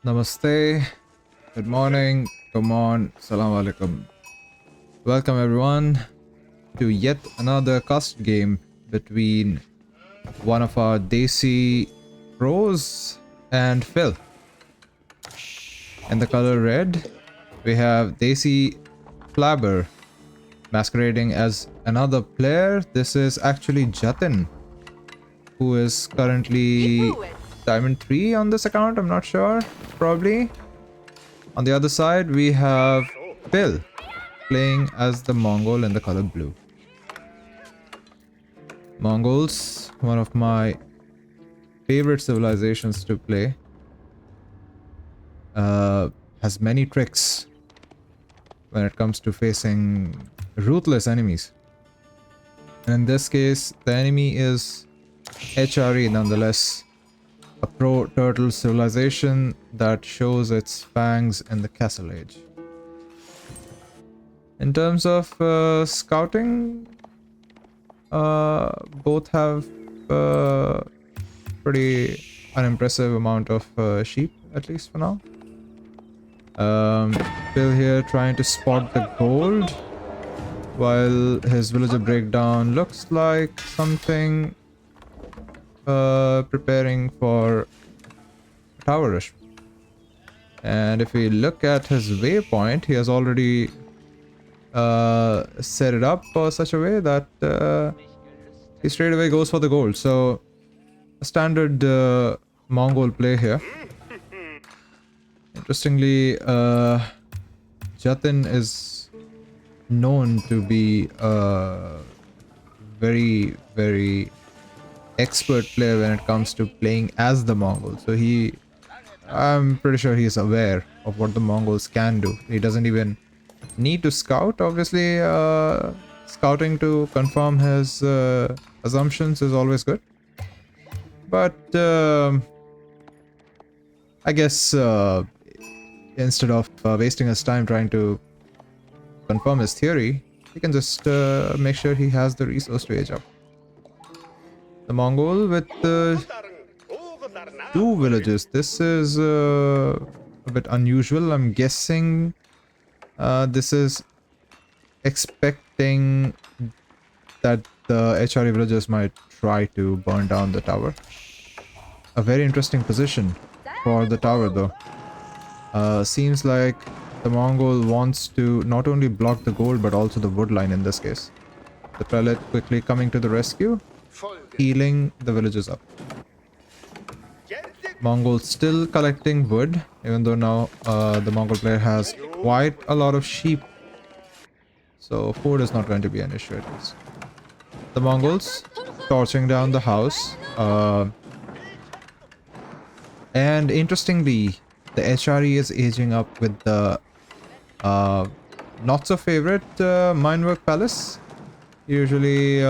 Namaste, good morning, come on, salam alaikum. Welcome everyone to yet another custom game between one of our DESI pros and Phil. In the color red, we have DESI fLabber masquerading as another player. This is actually Jatin, who is currently Diamond 3 on this account, I'm not sure, probably. On the other side, we have Phil playing as the Mongol in the color blue. Mongols, one of my favorite civilizations to play, has many tricks when it comes to facing ruthless enemies. And in this case, the enemy is HRE nonetheless, a pro-turtle civilization that shows its fangs in the Castle Age. In terms of scouting, both have pretty unimpressive amount of sheep, at least for now. Phil here trying to spot the gold, while his villager breakdown looks like something preparing for a tower rush. And if we look at his waypoint, he has already set it up for such a way that he straight away goes for the gold. So a standard Mongol play here. Interestingly, Jatin is known to be a very expert player when it comes to playing as the Mongols. So I'm pretty sure he's aware of what the Mongols can do. He doesn't even need to scout. Obviously, scouting to confirm his assumptions is always good. But I guess instead of wasting his time trying to confirm his theory, he can just make sure he has the resource to age up. The Mongol with two villages. This is a bit unusual. I'm guessing this is expecting that the HRE villagers might try to burn down the tower. A very interesting position for the tower though. Seems like the Mongol wants to not only block the gold but also the wood line in this case. The prelate quickly coming to the rescue, healing the villagers up. Mongols still collecting wood, even though now the Mongol player has quite a lot of sheep. So food is not going to be an issue at least. The Mongols torching down the house. And interestingly, the HRE is aging up with the not so favorite Minework Palace. Usually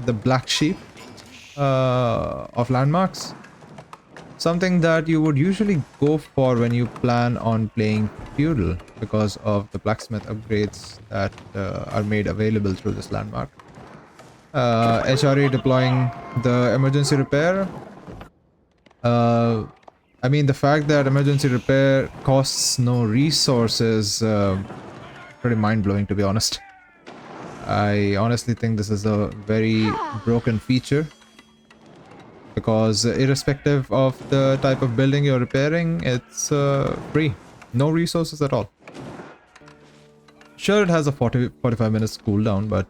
the black sheep of landmarks. Something that you would usually go for when you plan on playing feudal because of the blacksmith upgrades that are made available through this landmark. HRE deploying the emergency repair. I mean, the fact that emergency repair costs no resources is pretty mind-blowing, to be honest. I honestly think this is a very broken feature, because irrespective of the type of building you're repairing, it's free. No resources at all. Sure, it has a 45 minutes cooldown, but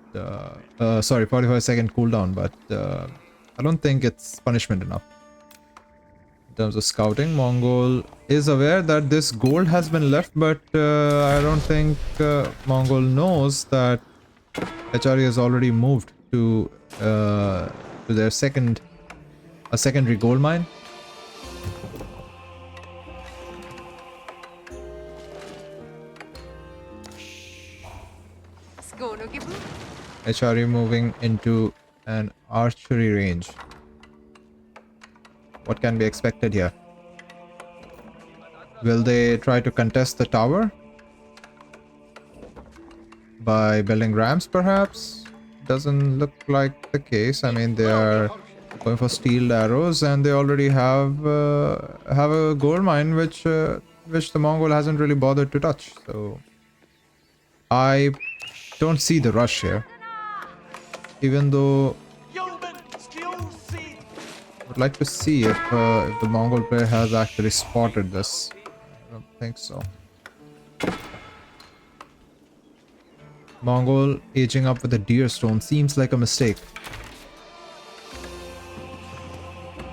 sorry, 45-second cooldown, but I don't think it's punishment enough. In terms of scouting, Mongol is aware that this gold has been left, but I don't think Mongol knows that HRE has already moved to their secondary gold mine. HRE moving into an archery range. What can be expected here? Will they try to contest the tower by building ramps, perhaps? Doesn't look like the case. I mean, they are Going for steel arrows, and they already have a gold mine, which the Mongol hasn't really bothered to touch. So I don't see the rush here, even though I would like to see if the Mongol player has actually spotted this. I don't think so. Mongol aging up with a deer stone seems like a mistake.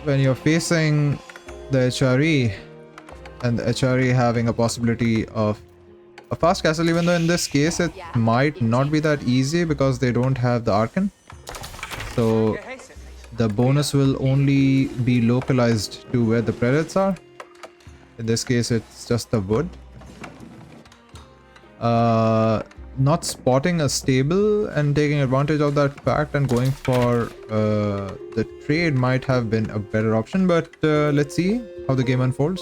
When you're facing the HRE and the HRE having a possibility of a fast castle, even though in this case it might not be that easy because they don't have the Archon. So the bonus will only be localized to where the predates are. In this case it's just the wood. Not spotting a stable and taking advantage of that fact and going for the trade might have been a better option, but let's see how the game unfolds.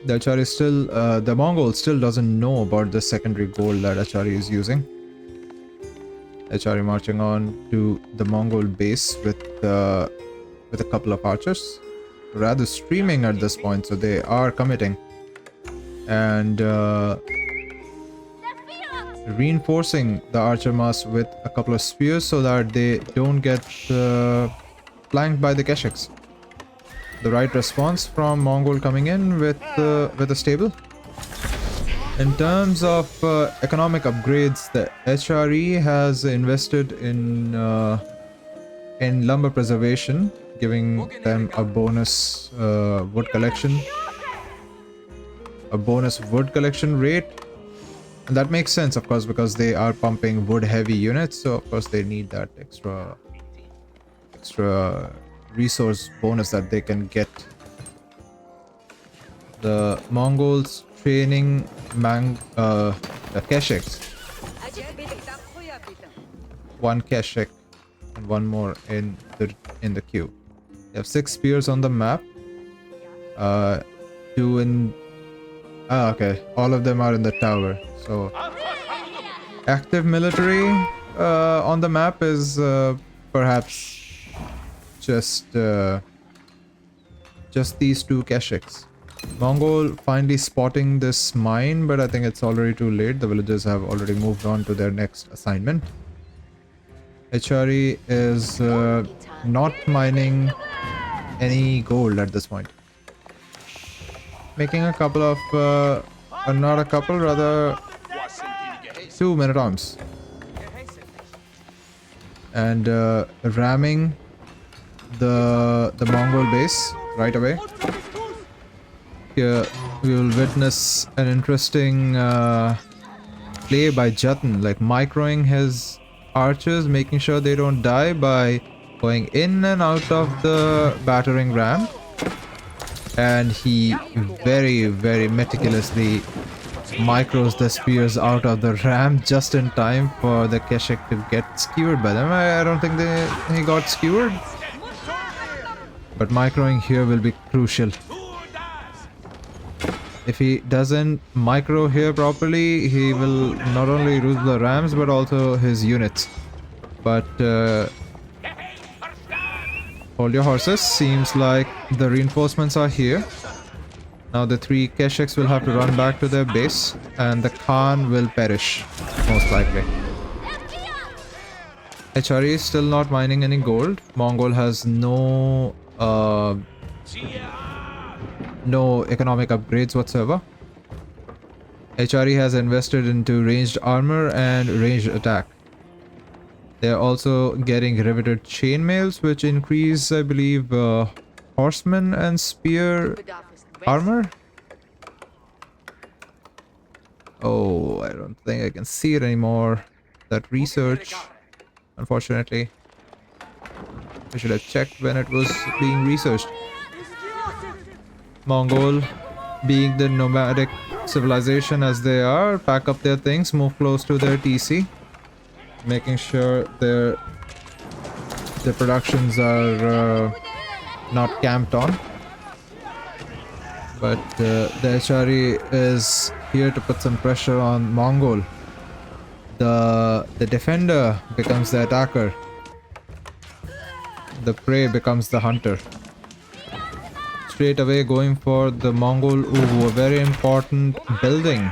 The HRE still, the Mongol still doesn't know about the secondary gold that HRE is using. HRE marching on to the Mongol base with a couple of archers, rather streaming at this point, so they are committing and reinforcing the archer mass with a couple of spears so that they don't get flanked by the Keshiks. The right response from Mongol coming in with a stable. In terms of economic upgrades, the HRE has invested in lumber preservation, giving them a bonus wood collection rate. And that makes sense, of course, because they are pumping wood heavy units, so of course they need that extra resource bonus that they can get. The Mongols training the Keshiks. One Keshik and one more in the queue. They have 6 spears on the map. 2 in okay, all of them are in the tower. So active military on the map is perhaps just these 2 Keshiks. Mongol finally spotting this mine, but I think it's already too late. The villagers have already moved on to their next assignment. HRE is not mining any gold at this point. Making a couple of not a couple, rather 2 men-at-arms, and ramming the Mongol base right away. Here we will witness an interesting play by Jatan, like microing his archers, making sure they don't die by going in and out of the battering ram. And he very, very meticulously micros the spears out of the ram just in time for the Keshik to get skewered by them. I don't think he got skewered, but microing here will be crucial. If he doesn't micro here properly, he will not only lose the rams but also his units. But hold your horses. Seems like the reinforcements are here. Now the 3 Keshiks will have to run back to their base, and the Khan will perish, most likely. HRE is still not mining any gold. Mongol has no economic upgrades whatsoever. HRE has invested into ranged armor and ranged attack. They are also getting riveted chainmails, which increase, I believe, horseman and spear armor. Oh, I don't think I can see it anymore. That research, unfortunately. I should have checked when it was being researched. Mongol, being the nomadic civilization as they are, pack up their things, move close to their TC, making sure their productions are not camped on. But the HRE is here to put some pressure on Mongol. The defender becomes the attacker. the prey becomes the hunter. Straight away going for the Mongol Uwu, a very important building,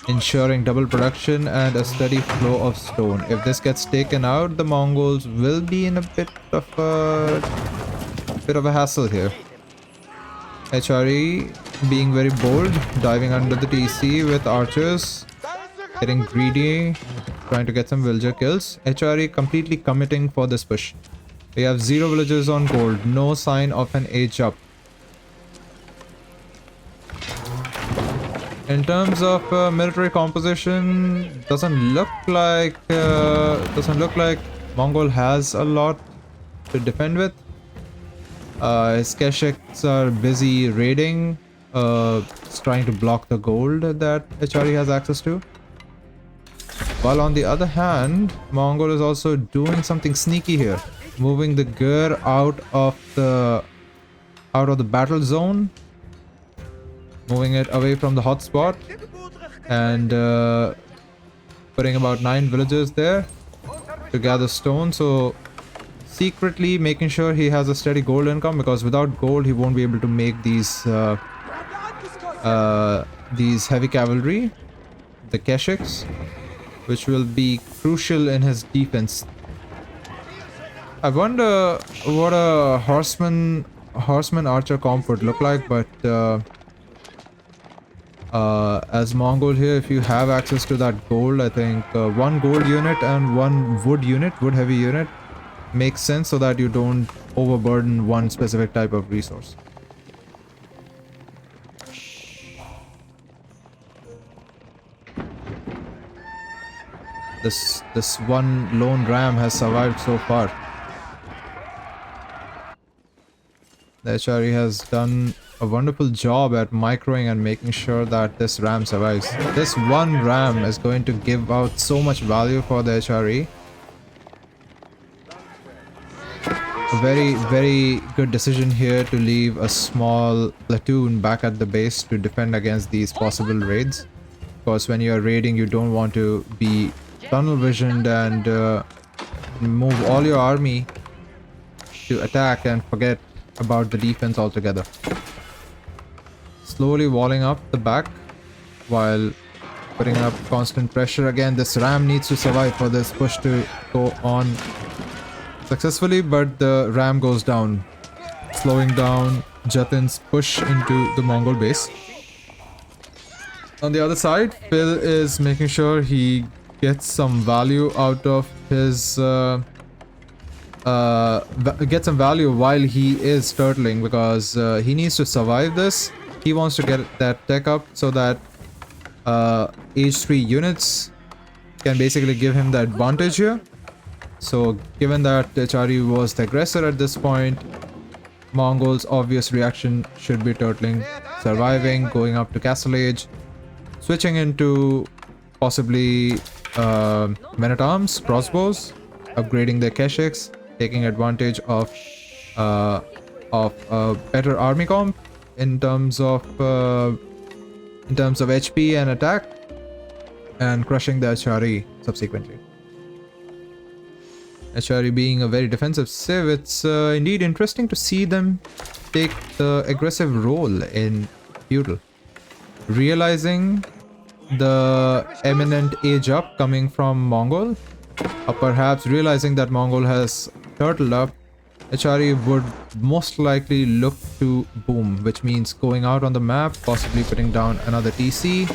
ensuring double production and a steady flow of stone. If this gets taken out, the Mongols will be in a bit of a hassle here. HRE being very bold, diving under the TC with archers, getting greedy, trying to get some villager kills. HRE completely committing for this push. We have 0 villagers on gold, no sign of an age up. In terms of military composition, doesn't look like Mongol has a lot to defend with. His Keshiks are busy raiding, trying to block the gold that HRE has access to. While on the other hand, Mongol is also doing something sneaky here, moving the gear out of the battle zone, moving it away from the hotspot, and putting about 9 villagers there to gather stone. So secretly making sure he has a steady gold income, because without gold he won't be able to make these heavy cavalry, the Keshiks, which will be crucial in his defense. I wonder what a horseman archer comp would look like, but as Mongol here, if you have access to that gold, I think 1 gold unit and 1 wood heavy unit makes sense, so that you don't overburden one specific type of resource. This one lone ram has survived so far. The HRE has done a wonderful job at microing and making sure that this ram survives. This one ram is going to give out so much value for the HRE. A very, very good decision here to leave a small platoon back at the base to defend against these possible raids. Because when you're raiding, you don't want to be tunnel visioned and move all your army to attack and forget about the defense altogether. Slowly walling up the back while putting up constant pressure. Again, this ram needs to survive for this push to go on successfully, but the ram goes down, slowing down Jatin's push into the Mongol base. On the other side, Phil is making sure he gets some value out of his get some value while he is turtling, because he needs to survive this. He wants to get that tech up so that H3 units can basically give him the advantage here. So given that HRE was the aggressor at this point, Mongols' obvious reaction should be turtling, surviving, going up to Castle Age, switching into possibly men-at-arms, crossbows, upgrading their Keshiks, taking advantage of better army comp in terms of HP and attack, and crushing the HRE subsequently. HRE being a very defensive civ, it's indeed interesting to see them take the aggressive role in feudal, realizing the imminent age up coming from Mongol, or perhaps realizing that Mongol has turtled up. HRE would most likely look to boom, which means going out on the map, possibly putting down another TC.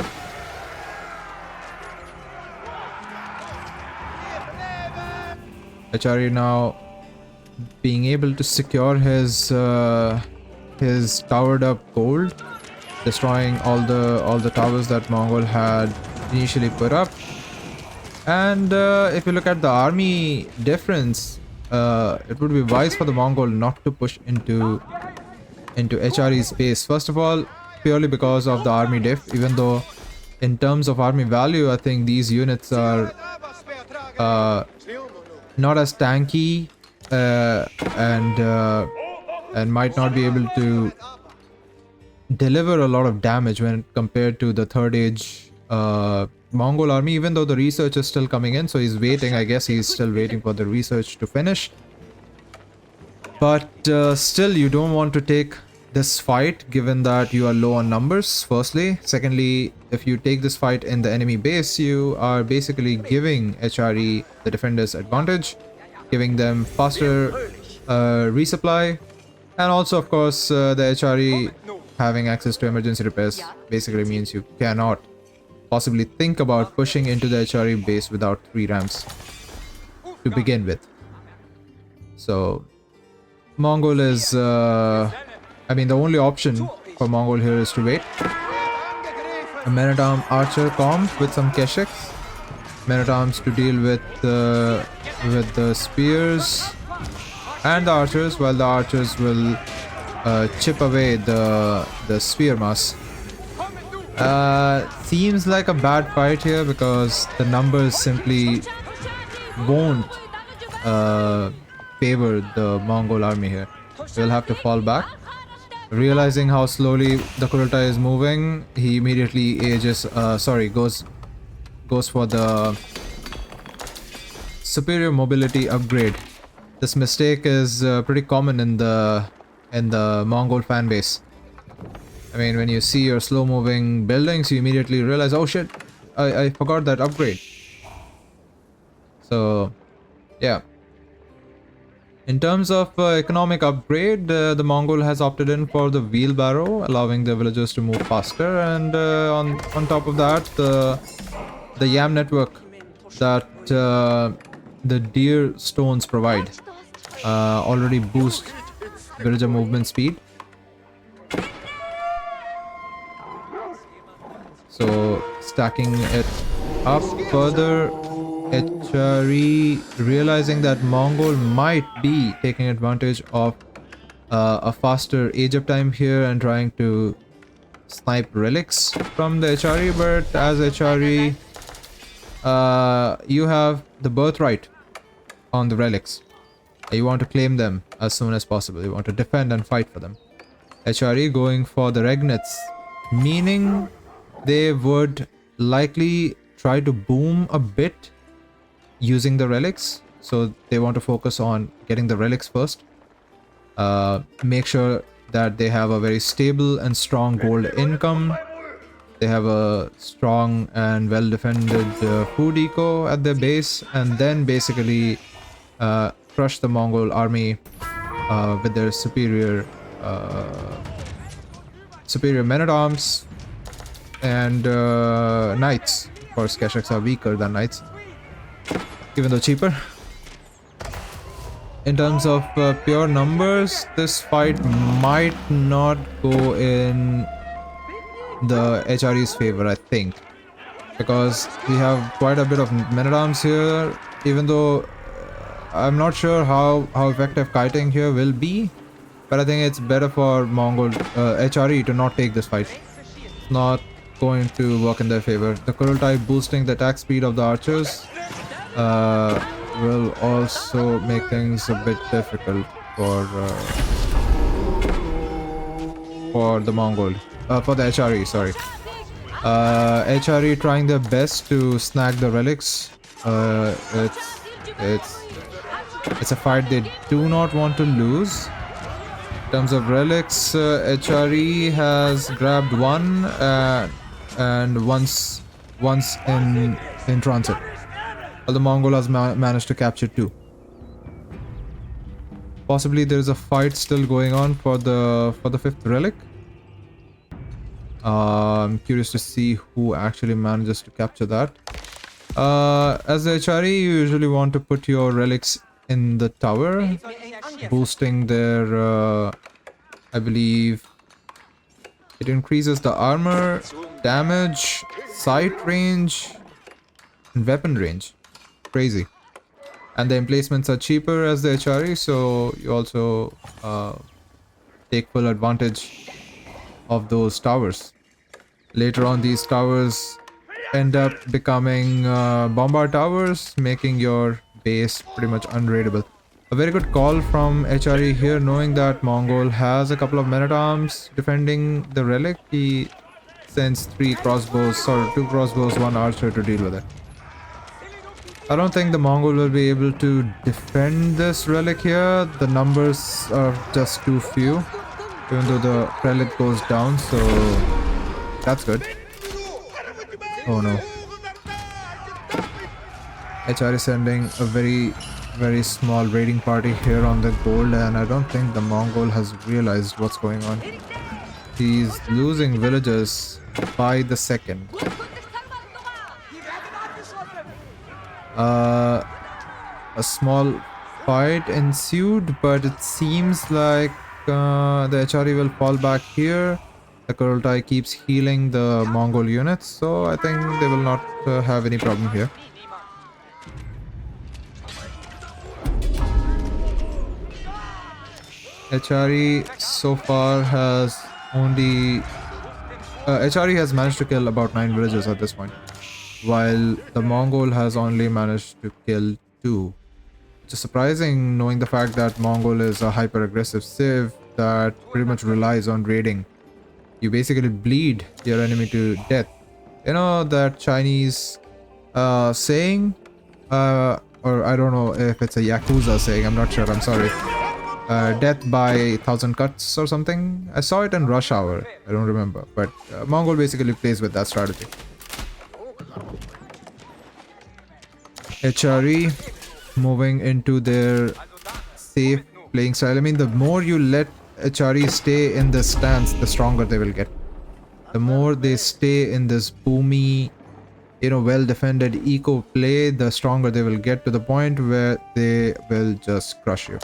HRE now being able to secure his towered up gold, destroying all the towers that Mongol had initially put up. And if you look at the army difference, it would be wise for the Mongol not to push into HRE's space. First of all, purely because of the army diff, even though in terms of army value, I think these units are not as tanky and might not be able to deliver a lot of damage when compared to the third age Mongol army, even though the research is still coming in. So he's waiting, I guess he's still waiting for the research to finish. But still, you don't want to take this fight given that you are low on numbers, firstly. Secondly, if you take this fight in the enemy base, you are basically giving HRE, the defenders, advantage, giving them faster resupply, and also, of course, the HRE having access to emergency repairs basically means you cannot possibly think about pushing into the HRE base without 3 ramps to begin with. So Mongol is, I mean, the only option for Mongol here is to wait. A Men-at-Arms Archer comp with some Kesheks. Men-at-Arms to deal with the spears and the archers, while the archers will chip away the spear mass. Seems like a bad fight here because the numbers simply won't favor the Mongol army here. We'll have to fall back. Realizing how slowly the Kurultai is moving, he immediately goes for the superior mobility upgrade. This mistake is pretty common in the Mongol fan base. I mean, when you see your slow moving buildings, you immediately realize, oh shit, I forgot that upgrade. So yeah, in terms of economic upgrade, the Mongol has opted in for the wheelbarrow, allowing the villagers to move faster, and on top of that, the yam network that the deer stones provide already boost villager movement speed. So stacking it up further, HRE realizing that Mongol might be taking advantage of a faster age up time here and trying to snipe relics from the HRE, but as HRE, you have the birthright on the relics. You want to claim them as soon as possible. You want to defend and fight for them. HRE going for the Regnets, meaning they would likely try to boom a bit using the relics. So they want to focus on getting the relics first. Make sure that they have a very stable and strong gold income. They have a strong and well defended food eco at their base, and then basically crush the Mongol army with their superior men-at-arms and knights. Of course, Kesheks are weaker than knights, even though cheaper. In terms of pure numbers, this fight might not go in the HRE's favor, I think, because we have quite a bit of men-at-arms here, even though I'm not sure how effective kiting here will be, but I think it's better for Mongol HRE to not take this fight. It's not going to work in their favor. The Kurultai boosting the attack speed of the archers will also make things a bit difficult for the Mongol, for the HRE, sorry. HRE trying their best to snag the relics. It's a fight they do not want to lose. In terms of relics, HRE has grabbed one and once in transit. While the Mongol has managed to capture 2. Possibly there is a fight still going on for the 5th relic. I'm curious to see who actually manages to capture that. As the HRE, you usually want to put your relics in the tower, boosting their I believe it increases the armor, damage, sight range, and weapon range. Crazy. And the emplacements are cheaper as the HRE, so you also take full advantage of those towers. Later on, these towers end up becoming bombard towers, making your base pretty much unraidable. A very good call from HRE here, knowing that Mongol has a couple of men-at-arms defending the relic. He sends 2 crossbows, 1 archer to deal with it. I don't think the Mongol will be able to defend this relic here. The numbers are just too few, even though the relic goes down, so that's good. Oh no. HR is sending a very small raiding party here on the gold, and I don't think the Mongol has realized what's going on. He's losing villagers by the second. A small fight ensued, but it seems like the HRE will fall back here. The Kurultai keeps healing the Mongol units, so I think they will not have any problem here. HRE so far has only... HRE has managed to kill about 9 villagers at this point, while the Mongol has only managed to kill 2. Which is surprising, knowing the fact that Mongol is a hyper-aggressive civ that pretty much relies on raiding. You basically bleed your enemy to death. You know that Chinese saying? Or I don't know if it's a Yakuza saying, I'm not sure, I'm sorry. Death by 1,000 cuts or something. I saw it in Rush Hour, I don't remember. But Mongol basically plays with that strategy. HRE moving into their safe playing style. I mean, the more you let HRE stay in this stance, the stronger they will get. The more they stay in this boomy, you know, well-defended eco play, the stronger they will get, to the point where they will just crush you.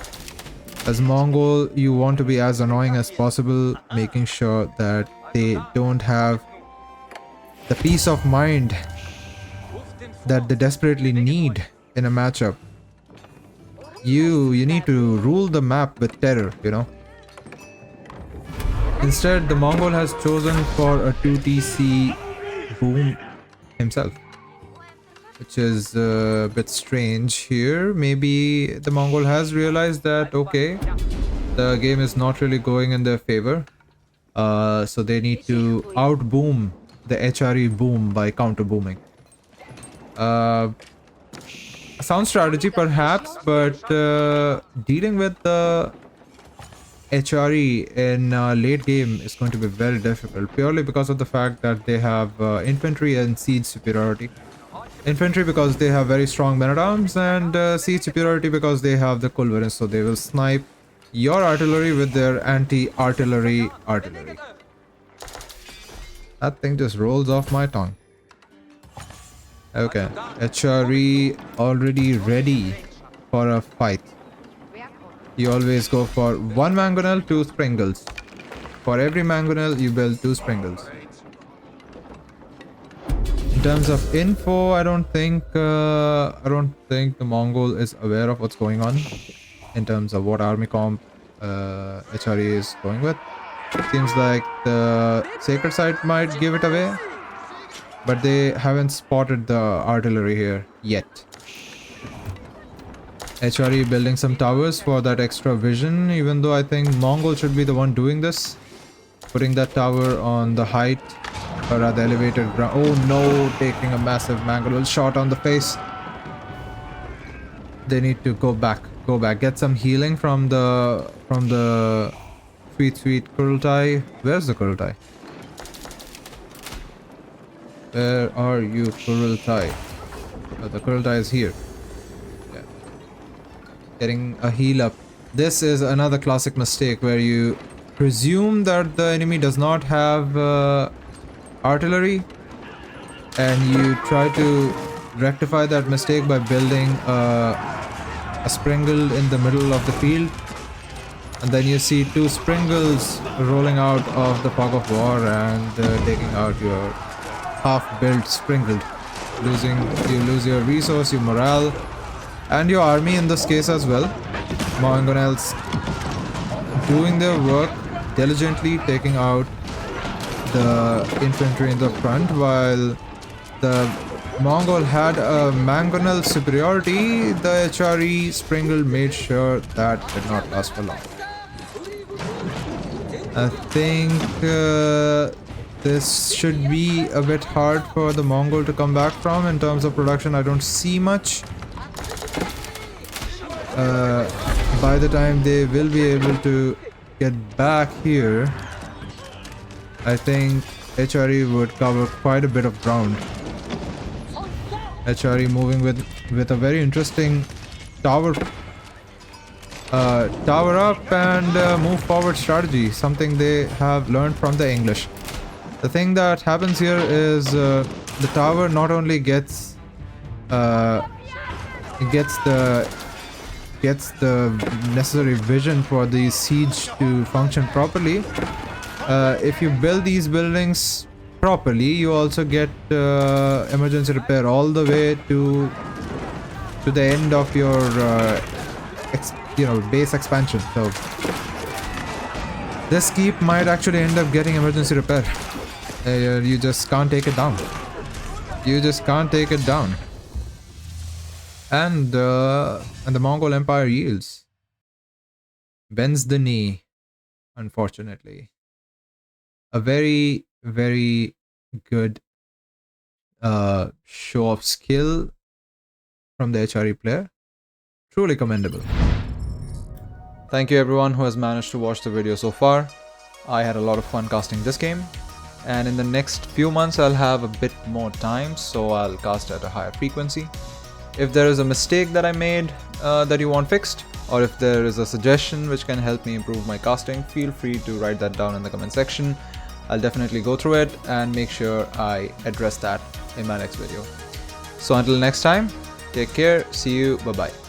As Mongol, you want to be as annoying as possible, making sure that they don't have the peace of mind that they desperately need in a matchup. You need to rule the map with terror, you know. Instead, the Mongol has chosen for a 2TC boom himself, which is a bit strange here. Maybe the Mongol has realized that, okay, the game is not really going in their favor, so they need to out-boom the HRE boom by counter-booming. Sound strategy perhaps, but dealing with the HRE in late game is going to be very difficult, purely because of the fact that they have infantry and siege superiority. Infantry because they have very strong men-at-arms, and siege superiority because they have the culverins, so they will snipe your artillery with their anti-artillery artillery. That thing just rolls off my tongue. Okay, HRE already ready for a fight. You always go for 1 mangonel, 2 springles. For every mangonel, you build 2 springles. In terms of info, I don't think the Mongol is aware of what's going on in terms of what army comp HRE is going with. Seems like the sacred site might give it away, but they haven't spotted the artillery here yet. HRE building some towers for that extra vision, even though I think Mongol should be the one doing this. Putting that tower on the height or at the elevated ground. Oh no, taking a massive mangonel shot on the face. They need to go back, get some healing from the sweet Kurultai. Where's the Kurultai? Where are you, Kurultai? Oh, the Kurultai is here. Yeah. Getting a heal up. This is another classic mistake where you presume that the enemy does not have artillery, and you try to rectify that mistake by building a springle in the middle of the field, and then you see 2 springles rolling out of the fog of war and taking out your half-built springle. You lose your resource, your morale, and your army in this case as well. Mongols doing their work diligently, taking out the infantry in the front, while the Mongol had a mangonel superiority. The HRE springle made sure that did not last for long. I think This should be a bit hard for the Mongol to come back from. In terms of production, I don't see much. By the time they will be able to get back here, I think HRE would cover quite a bit of ground. HRE moving with a very interesting tower up and move forward strategy, something they have learned from the English. The thing that happens here is the tower not only gets the necessary vision for the siege to function properly. If you build these buildings properly, you also get emergency repair all the way to the end of your base expansion. So this keep might actually end up getting emergency repair. You just can't take it down. You just can't take it down. And the Mongol Empire yields. Bends the knee, unfortunately. A very, very good show of skill from the HRE player. Truly commendable. Thank you everyone who has managed to watch the video so far. I had a lot of fun casting this game. And in the next few months I'll have a bit more time, so I'll cast at a higher frequency. If there is a mistake that I made that you want fixed, or if there is a suggestion which can help me improve my casting, feel free to write that down in the comment section. I'll definitely go through it and make sure I address that in my next video. So until next time, take care, see you, bye bye.